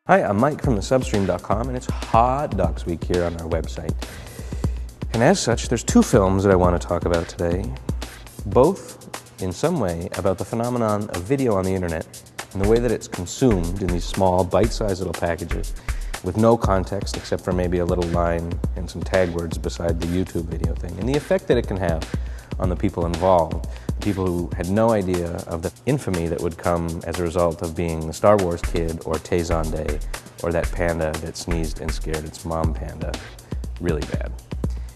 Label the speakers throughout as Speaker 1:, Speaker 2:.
Speaker 1: Hi, I'm Mike from thesubstream.com, and it's hotDOCS week here on our website. And as such, there's two films that I want to talk about today, both in some way about the phenomenon of video on the internet and the way that it's consumed in these small, bite-sized little packages with no context except for maybe a little line and some tag words beside the YouTube video thing, and the effect that it can have on the people involved, people who had no idea of the infamy that would come as a result of being the Star Wars kid or Tay or that panda that sneezed and scared its mom panda really bad.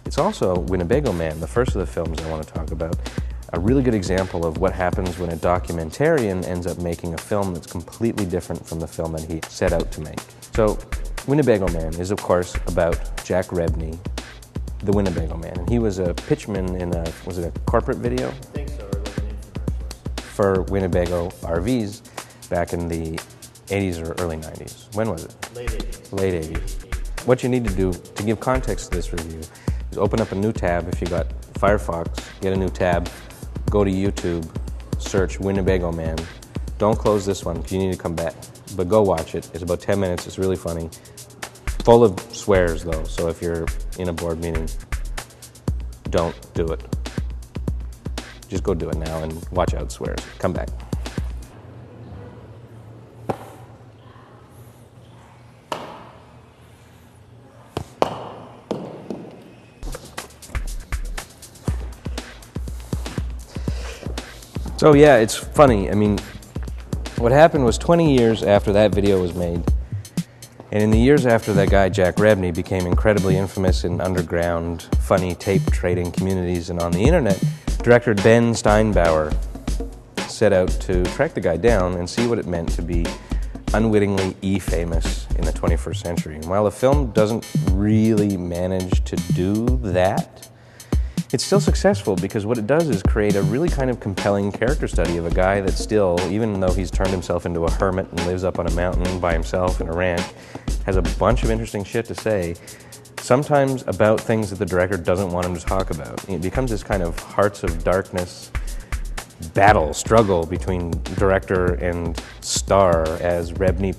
Speaker 1: It's also Winnebago Man, the first of the films I want to talk about, a really good example of what happens when a documentarian ends up making a film that's completely different from the film that he set out to make. So Winnebago Man is, of course, about Jack Rebney, the Winnebago Man, and he was a pitchman in was it a corporate video?
Speaker 2: I think so, or like an infomercial.
Speaker 1: For Winnebago RVs back in the 80s or early 90s. When was it?
Speaker 2: Late 80s.
Speaker 1: Late 80s. What you need to do to give context to this review is open up a new tab. If you got Firefox, get a new tab, go to YouTube, search Winnebago Man. Don't close this one because you need to come back, but go watch it. It's about 10 minutes. It's really funny. Full of swears, though, so if you're in a board meeting, don't do it. Just go do it now and watch out swears. Come back. So yeah, it's funny. I mean, what happened was 20 years after that video was made, and in the years after that guy, Jack Rebney, became incredibly infamous in underground, funny tape trading communities and on the internet, director Ben Steinbauer set out to track the guy down and see what it meant to be unwittingly E-famous in the 21st century. And while the film doesn't really manage to do that, it's still successful because what it does is create a really kind of compelling character study of a guy that still, even though he's turned himself into a hermit and lives up on a mountain by himself in a ranch, has a bunch of interesting shit to say, sometimes about things that the director doesn't want him to talk about. It becomes this kind of hearts of darkness struggle between director and star as Rebney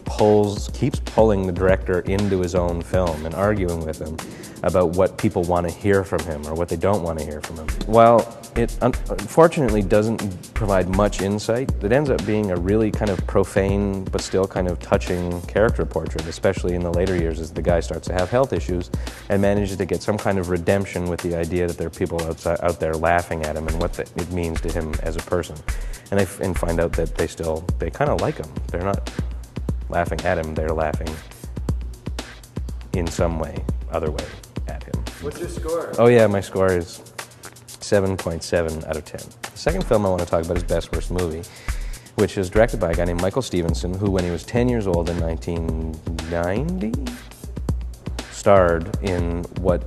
Speaker 1: keeps pulling the director into his own film and arguing with him about what people want to hear from him or what they don't want to hear from him. While it unfortunately doesn't provide much insight, it ends up being a really kind of profane but still kind of touching character portrait, especially in the later years as the guy starts to have health issues and manages to get some kind of redemption with the idea that there are people out there laughing at him and what it means to him as a person. And find out that they kind of like him. They're not laughing at him, they're laughing in some way, other way at him.
Speaker 2: What's your score?
Speaker 1: Oh yeah, my score is 7.7 out of 10. The second film I want to talk about is Best Worst Movie, which is directed by a guy named Michael Stevenson, who when he was 10 years old in 1990, starred in what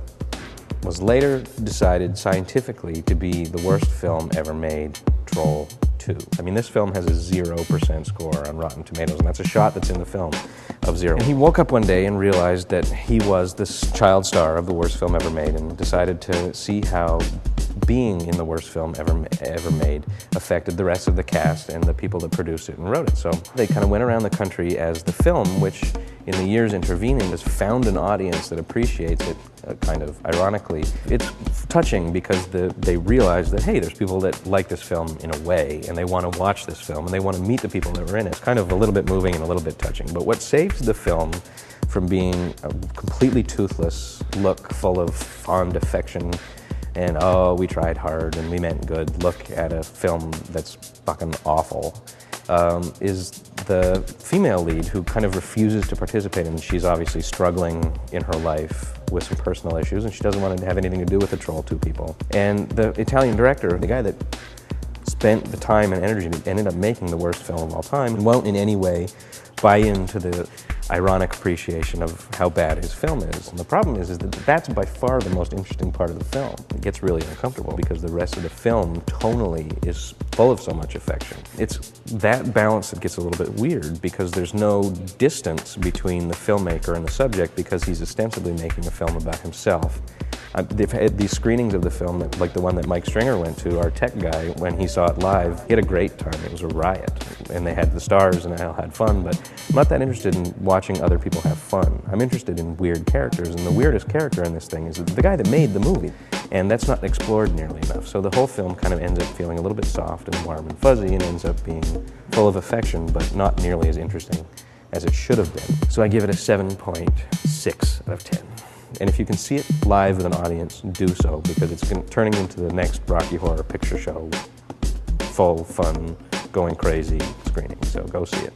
Speaker 1: was later decided scientifically to be the worst film ever made, Troll 2. I mean, this film has a 0% score on Rotten Tomatoes, and that's a shot that's in the film of 0. And he woke up one day and realized that he was this child star of the worst film ever made and decided to see how being in the worst film ever made affected the rest of the cast and the people that produced it and wrote it. So they kind of went around the country as the film, which in the years intervening has found an audience that appreciates it, kind of ironically. It's touching because they realize that, hey, there's people that like this film in a way, and they want to watch this film, and they want to meet the people that were in it. It's kind of a little bit moving and a little bit touching. But what saves the film from being a completely toothless look full of fond affection and, oh, we tried hard and we meant good, look at a film that's fucking awful, is the female lead who kind of refuses to participate, and she's obviously struggling in her life with some personal issues, and she doesn't want to have anything to do with the Troll 2 people. And the Italian director, the guy that spent the time and energy that ended up making the worst film of all time, won't in any way buy into the ironic appreciation of how bad his film is. And the problem is that that's by far the most interesting part of the film. It gets really uncomfortable because the rest of the film tonally is full of so much affection. It's that balance that gets a little bit weird because there's no distance between the filmmaker and the subject because he's ostensibly making a film about himself. They've had these screenings of the film, like the one that Mike Stringer went to, our tech guy, when he saw it live. He had a great time. It was a riot. And they had the stars and they all had fun, but I'm not that interested in watching other people have fun. I'm interested in weird characters, and the weirdest character in this thing is the guy that made the movie. And that's not explored nearly enough. So the whole film kind of ends up feeling a little bit soft and warm and fuzzy and ends up being full of affection, but not nearly as interesting as it should have been. So I give it a 7.6 out of 10. And if you can see it live with an audience, do so, because it's turning into the next Rocky Horror Picture Show, full, fun, going crazy screening. So go see it.